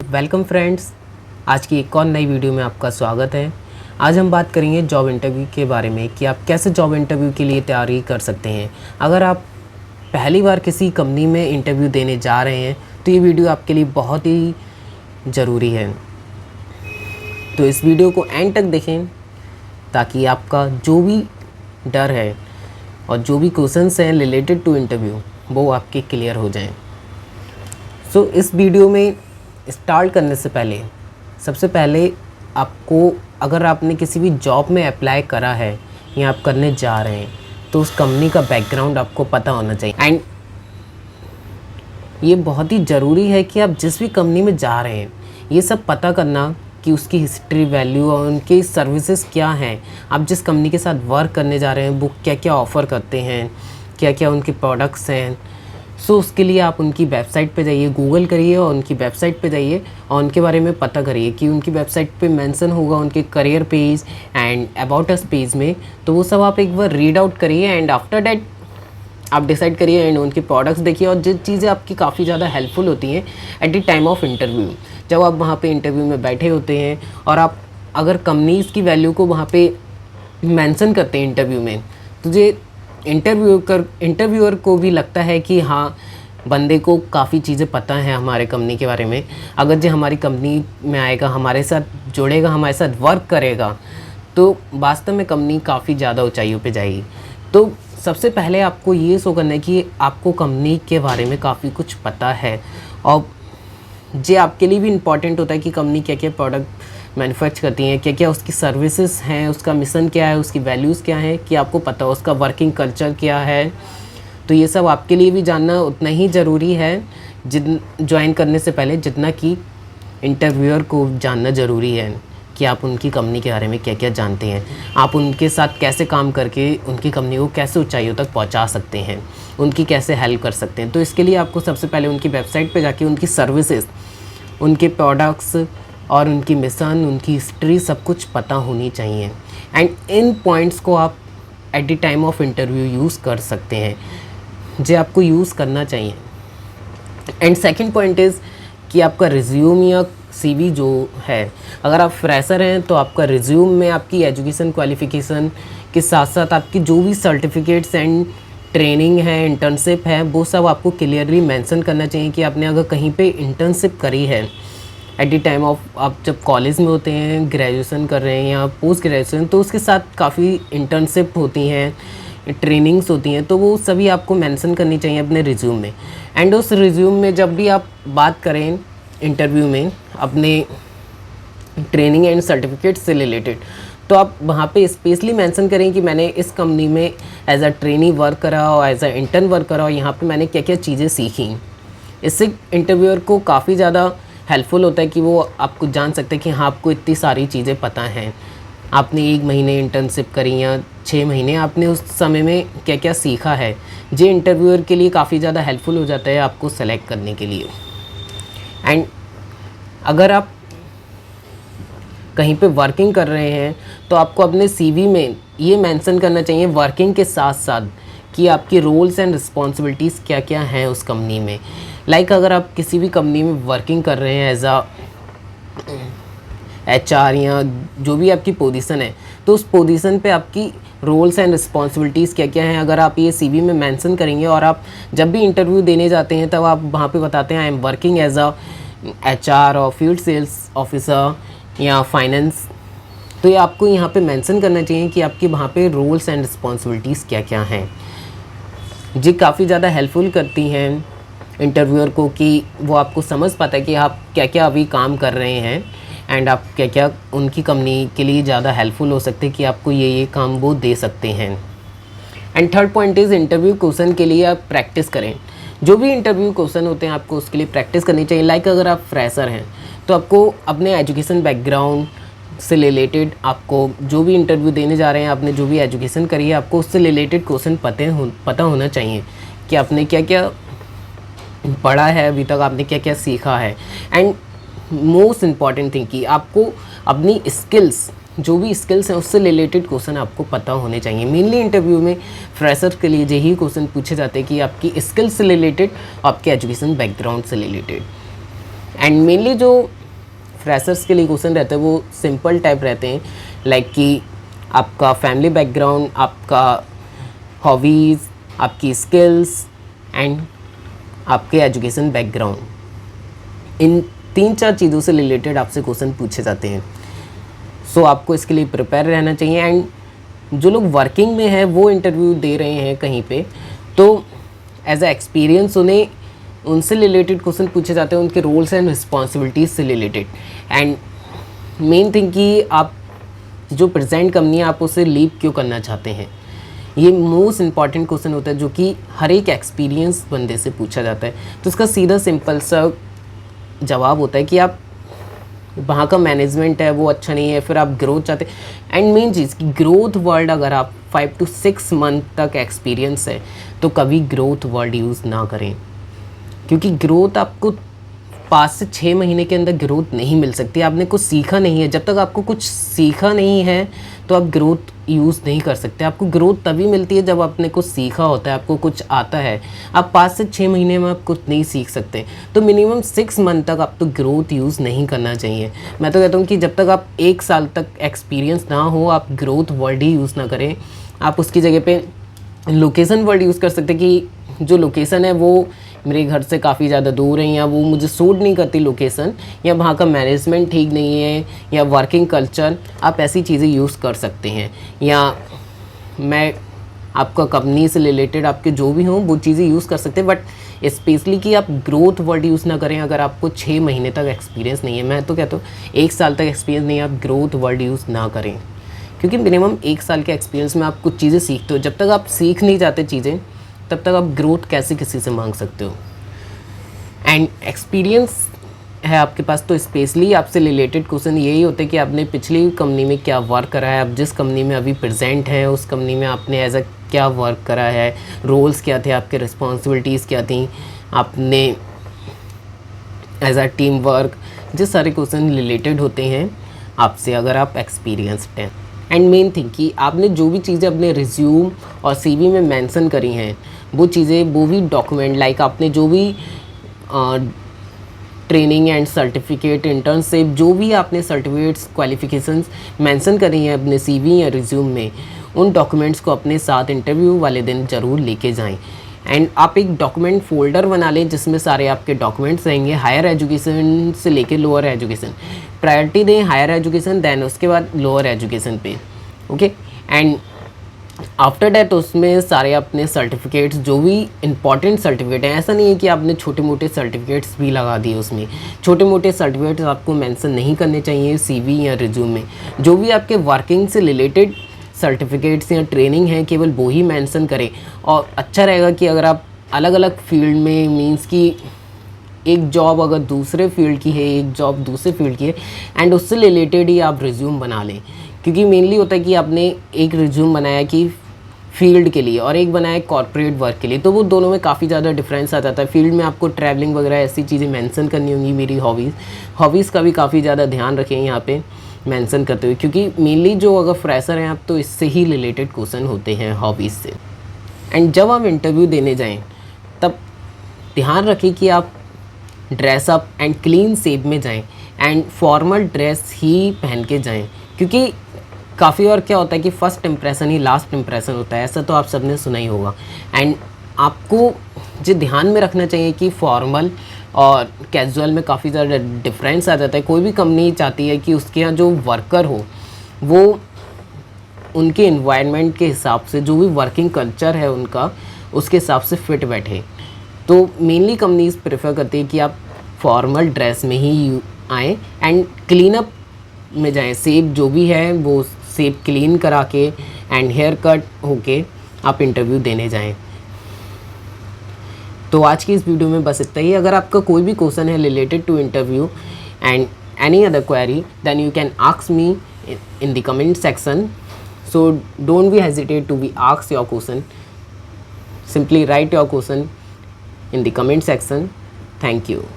Welcome friends. आज की एक और नई वीडियो में आपका स्वागत है। आज हम बात करेंगे जॉब इंटरव्यू के बारे में कि आप कैसे जॉब इंटरव्यू के लिए तैयारी कर सकते हैं। अगर आप पहली बार किसी कंपनी में इंटरव्यू देने जा रहे हैं तो ये वीडियो आपके लिए बहुत ही ज़रूरी है। तो इस वीडियो को एंड तक देखें ताकि आपका जो भी डर है और जो भी क्वेश्चंस हैं रिलेटेड टू इंटरव्यू वो आपके क्लियर हो जाएं। सो इस वीडियो में स्टार्ट करने से पहले सबसे पहले आपको, अगर आपने किसी भी जॉब में अप्लाई करा है या आप करने जा रहे हैं तो उस कंपनी का बैकग्राउंड आपको पता होना चाहिए। एंड ये बहुत ही ज़रूरी है कि आप जिस भी कंपनी में जा रहे हैं ये सब पता करना कि उसकी हिस्ट्री, वैल्यू और उनकी सर्विसेज क्या हैं। आप जिस कंपनी के साथ वर्क करने जा रहे हैं वो क्या क्या ऑफ़र करते हैं, क्या क्या उनके प्रोडक्ट्स हैं। सो उसके लिए आप उनकी वेबसाइट पे जाइए, गूगल करिए और उनकी वेबसाइट पे जाइए और उनके बारे में पता करिए कि उनकी वेबसाइट पे मेंशन होगा उनके career page and about us page में। तो वो सब आप एक बार रीड आउट करिए एंड आफ्टर डैट आप डिसाइड करिए एंड उनके प्रोडक्ट्स देखिए। और जो चीज़ें आपकी काफ़ी ज़्यादा हेल्पफुल होती हैं at the time of interview, जब आप वहाँ पे इंटरव्यू में बैठे होते हैं और आप अगर कंपनीज़ की वैल्यू को वहाँ पे मेंशन करते हैं इंटरव्यू में, तो ये इंटरव्यूअर को भी लगता है कि हाँ, बंदे को काफ़ी चीज़ें पता हैं हमारे कंपनी के बारे में। अगर जो हमारी कंपनी में आएगा, हमारे साथ जुड़ेगा, हमारे साथ वर्क करेगा तो वास्तव में कंपनी काफ़ी ज़्यादा ऊंचाइयों पे जाएगी। तो सबसे पहले आपको ये शो करना है कि आपको कंपनी के बारे में काफ़ी कुछ पता है। और ये आपके लिए भी इम्पॉर्टेंट होता है कि कंपनी क्या क्या प्रोडक्ट मैन्युफैक्चर करती हैं, क्या क्या उसकी सर्विसेज हैं, उसका मिशन क्या है, उसकी वैल्यूज़ क्या हैं, कि आपको पता हो उसका वर्किंग कल्चर क्या है। तो ये सब आपके लिए भी जानना उतना ही ज़रूरी है ज्वाइन करने से पहले जितना कि इंटरव्यूअर को जानना ज़रूरी है कि आप उनकी कंपनी के बारे में क्या क्या जानते हैं, आप उनके साथ कैसे काम करके उनकी कंपनी को कैसे ऊंचाइयों तक पहुंचा सकते हैं, उनकी कैसे हेल्प कर सकते हैं। तो इसके लिए आपको सबसे पहले उनकी वेबसाइट पे जाके उनकी सर्विसेज, उनके प्रोडक्ट्स और उनकी मिशन, उनकी हिस्ट्री सब कुछ पता होनी चाहिए। एंड इन पॉइंट्स को आप at the time of interview use कर सकते हैं, जो आपको यूज़ करना चाहिए। एंड सेकंड पॉइंट इज़ कि आपका रिज्यूम या सीवी जो है, अगर आप फ्रेशर हैं तो आपका रिज्यूम में आपकी एजुकेशन क्वालिफ़िकेशन के साथ साथ आपकी जो भी सर्टिफिकेट्स एंड ट्रेनिंग है, इंटर्नशिप है, वो सब आपको क्लियरली मेंशन करना चाहिए कि आपने अगर कहीं पे इंटर्नशिप करी है एट द टाइम ऑफ, आप जब कॉलेज में होते हैं, ग्रेजुएशन कर रहे हैं या पोस्ट ग्रेजुएशन, तो उसके साथ काफ़ी इंटर्नशिप होती हैं, ट्रेनिंग्स होती हैं, तो वो सभी आपको मेंशन करनी चाहिए अपने रिज्यूम में। एंड उस रिज्यूम में जब भी आप बात करें इंटरव्यू में अपने ट्रेनिंग एंड सर्टिफिकेट से रिलेटेड, तो आप वहाँ पे स्पेशली मेंशन करें कि मैंने इस कंपनी में एज अ ट्रेनी वर्क करा और एज अ इंटर्न वर्क करा और यहाँ पे मैंने क्या क्या चीज़ें सीखी। इससे इंटरव्यूअर को काफ़ी ज़्यादा हेल्पफुल होता है कि वो आपको जान सकते हैं कि हाँ, आपको इतनी सारी चीज़ें पता हैं, आपने 1 महीने इंटर्नशिप करी या 6 महीने, आपने उस समय में क्या क्या सीखा है। ये इंटरव्यूअर के लिए काफ़ी ज़्यादा हेल्पफुल हो जाता है आपको सेलेक्ट करने के लिए। एंड अगर आप कहीं पे वर्किंग कर रहे हैं तो आपको अपने सीवी में ये मेंशन करना चाहिए वर्किंग के साथ साथ कि आपकी रोल्स एंड रिस्पॉन्सिबिलिटीज़ क्या क्या हैं उस कंपनी में। लाइक अगर आप किसी भी कंपनी में वर्किंग कर रहे हैं एज अ HR या जो भी आपकी पोजीशन है, तो उस पोजीशन पे आपकी रोल्स एंड रिस्पॉन्सिबिलिटीज़ क्या क्या हैं, अगर आप ये सीवी में मेंशन करेंगे और आप जब भी इंटरव्यू देने जाते हैं तब आप वहाँ पे बताते हैं I am working as a HR और फील्ड सेल्स ऑफिसर या फाइनेंस, तो ये आपको यहाँ पे मेंशन करना चाहिए कि आपके वहाँ पे रोल्स एंड रिस्पॉन्सिबिलिटीज़ क्या क्या हैं। जी काफ़ी ज़्यादा हेल्पफुल करती हैं इंटरव्यूअर को कि वो आपको समझ पाता है कि आप क्या क्या अभी काम कर रहे हैं एंड आप क्या क्या उनकी कंपनी के लिए ज़्यादा हेल्पफुल हो सकते हैं कि आपको ये काम वो दे सकते हैं। And third point is interview question के लिए आप प्रैक्टिस करें। जो भी इंटरव्यू क्वेश्चन होते हैं आपको उसके लिए प्रैक्टिस करनी चाहिए। लाइक अगर आप फ्रेशर हैं तो आपको अपने एजुकेशन बैकग्राउंड से रिलेटेड, आपको जो भी इंटरव्यू देने जा रहे हैं, आपने जो भी एजुकेशन करी है, आपको उससे रिलेटेड क्वेश्चन पता होना चाहिए कि आपने क्या क्या पढ़ा है अभी तक, आपने क्या क्या सीखा है। एंड मोस्ट इम्पॉर्टेंट थिंग कि आपको अपनी स्किल्स, जो भी स्किल्स हैं उससे रिलेटेड क्वेश्चन आपको पता होने चाहिए। मेनली इंटरव्यू में फ्रेशर के लिए यही क्वेश्चन पूछे जाते हैं कि आपकी स्किल्स से रिलेटेड, आपके एजुकेशन बैकग्राउंड से रिलेटेड। एंड मेनली जो फ्रेशर्स के लिए क्वेश्चन रहते हैं वो सिंपल टाइप रहते हैं, लाइक कि आपका फैमिली बैकग्राउंड, आपका हॉबीज़, आपकी स्किल्स एंड आपके एजुकेशन बैकग्राउंड। इन 3-4 चीज़ों से रिलेटेड आपसे क्वेश्चन पूछे जाते हैं। सो आपको इसके लिए प्रिपेयर रहना चाहिए। एंड जो लोग वर्किंग में हैं वो इंटरव्यू दे रहे हैं कहीं पे, तो एज अ एक्सपीरियंस उन्हें उनसे रिलेटेड क्वेश्चन पूछे जाते हैं, उनके रोल्स एंड रिस्पॉन्सिबिलिटीज़ से रिलेटेड। एंड मेन थिंग कि आप जो प्रेजेंट कंपनी है आप उसे लीव क्यों करना चाहते हैं, ये मोस्ट इंपॉर्टेंट क्वेश्चन होता है जो कि हर एक एक्सपीरियंस बंदे से पूछा जाता है। तो इसका सीधा सिंपल सा जवाब होता है कि आप वहाँ का मैनेजमेंट है वो अच्छा नहीं है, फिर आप ग्रोथ चाहते हैं। एंड मेन चीज़ कि ग्रोथ वर्ड, अगर आप 5 to 6 मंथ तक एक्सपीरियंस है तो कभी ग्रोथ वर्ड यूज़ ना करें, क्योंकि ग्रोथ आपको 5 से 6 महीने के अंदर ग्रोथ नहीं मिल सकती। आपने कुछ सीखा नहीं है, जब तक आपको कुछ सीखा नहीं है तो आप ग्रोथ यूज़ नहीं कर सकते। आपको ग्रोथ तभी मिलती है जब आपने कुछ सीखा होता है, आपको कुछ आता है। आप 5 से 6 महीने में आप कुछ नहीं सीख सकते, तो मिनिमम 6 मंथ तक आप तो ग्रोथ यूज़ नहीं करना चाहिए। मैं तो कहता हूँ कि जब तक आप 1 साल तक एक्सपीरियंस ना हो आप ग्रोथ वर्ड ही यूज़ ना करें। आप उसकी जगह पे लोकेशन वर्ड यूज़ कर सकते कि जो लोकेशन है वो मेरे घर से काफ़ी ज़्यादा दूर है, या वो मुझे सूट नहीं करती लोकेशन, या वहाँ का मैनेजमेंट ठीक नहीं है, या वर्किंग कल्चर, आप ऐसी चीज़ें यूज़ कर सकते हैं। या मैं आपका कंपनी से रिलेटेड आपके जो भी हों वो चीज़ें यूज़ कर सकते हैं, बट स्पेशली कि आप ग्रोथ वर्ड यूज़ ना करें। अगर आपको 6 महीने तक एक्सपीरियंस नहीं है, मैं तो कहता हूँ 1 साल तक एक्सपीरियंस नहीं है, आप ग्रोथ वर्ड यूज़ ना करें, क्योंकि मिनिमम 1 साल के एक्सपीरियंस में आप कुछ चीज़ें सीखते हो। जब तक आप सीख नहीं जाते चीज़ें तब तक आप ग्रोथ कैसे किसी से मांग सकते हो। एंड एक्सपीरियंस है आपके पास तो स्पेशली आपसे रिलेटेड क्वेश्चन यही होते हैं कि आपने पिछली कंपनी में क्या वर्क करा है, आप जिस कंपनी में अभी प्रेजेंट हैं उस कंपनी में आपने एज अ क्या वर्क करा है, रोल्स क्या थे, आपके रिस्पॉन्सिबिलिटीज़ क्या थी, आपने एज अ टीम वर्क, जिस सारे क्वेश्चन रिलेटेड होते हैं आपसे अगर आप एक्सपीरियंसड हैं। एंड मेन थिंग कि आपने जो भी चीज़ें अपने रिज्यूम और सीवी में मेंशन करी हैं वो चीज़ें, वो भी डॉक्यूमेंट, लाइक आपने जो भी ट्रेनिंग एंड सर्टिफिकेट, इंटर्नशिप, जो भी आपने सर्टिफिकेट्स क्वालिफिकेशंस मेंशन करी हैं अपने सीवी या रिज्यूम में, उन डॉक्यूमेंट्स को अपने साथ इंटरव्यू वाले दिन ज़रूर लेके जाएं। एंड आप एक डॉक्यूमेंट फोल्डर बना लें जिसमें सारे आपके डॉक्यूमेंट्स रहेंगे, हायर एजुकेशन से लेके लोअर एजुकेशन। प्रायोरिटी दें हायर एजुकेशन, देन उसके बाद लोअर एजुकेशन पे, ओके। एंड आफ्टर डैट उसमें सारे अपने सर्टिफिकेट्स, जो भी इंपॉर्टेंट सर्टिफिकेट हैं, ऐसा नहीं है कि आपने छोटे मोटे सर्टिफिकेट्स भी लगा दिए उसमें। छोटे मोटे सर्टिफिकेट्स आपको मेंशन नहीं करने चाहिए सीवी या रिज्यूम में। जो भी आपके वर्किंग से रिलेटेड सर्टिफिकेट्स या ट्रेनिंग है केवल वो ही मेंशन करें। और अच्छा रहेगा कि अगर आप अलग अलग फील्ड में, मीन्स कि एक जॉब अगर दूसरे फील्ड की है, एक जॉब दूसरे फील्ड की है, एंड उससे रिलेटेड ही आप रिज्यूम बना लें। क्योंकि मेनली होता है कि आपने एक रिज्यूम बनाया कि फील्ड के लिए और एक बनाया कॉर्पोरेट वर्क के लिए, तो वो दोनों में काफ़ी ज़्यादा डिफरेंस आ जाता है। फील्ड में आपको ट्रैवलिंग वगैरह ऐसी चीज़ें मेंशन करनी होंगी। मेरी हॉबीज़ का भी काफ़ी ज़्यादा ध्यान रखें यहाँ पे मेंशन करते हुए, क्योंकि मेनली जो अगर फ्रेशर हैं आप तो इससे ही रिलेटेड क्वेश्चन होते हैं, हॉबीज़ से। एंड जब आप इंटरव्यू देने जाएँ तब ध्यान रखें कि आप ड्रेसअप एंड क्लीन शेप में जाएं, एंड फॉर्मल ड्रेस ही पहन के जाएं, क्योंकि काफ़ी और क्या होता है कि फ़र्स्ट इंप्रेशन ही लास्ट इंप्रेशन होता है, ऐसा तो आप सबने सुना ही होगा। एंड आपको जो ध्यान में रखना चाहिए कि फॉर्मल और कैजुअल में काफ़ी ज़्यादा डिफरेंस आ जाता है। कोई भी कंपनी चाहती है कि उसके यहाँ जो वर्कर हो वो उनके एनवायरनमेंट के हिसाब से, जो भी वर्किंग कल्चर है उनका, उसके हिसाब से फिट बैठे। तो मेनली कंपनीज प्रेफर करती है कि आप फॉर्मल ड्रेस में ही आएँ एंड क्लीन अप में जाएं। शेप जो भी है वो शेप क्लीन करा के एंड हेयर कट होके आप इंटरव्यू देने जाएं। तो आज की इस वीडियो में बस इतना ही। अगर आपका कोई भी क्वेश्चन है related to interview and any other query, then you can ask me in the comment section. So don't be hesitate to be ask your question. Simply write your question in the comment section. Thank you.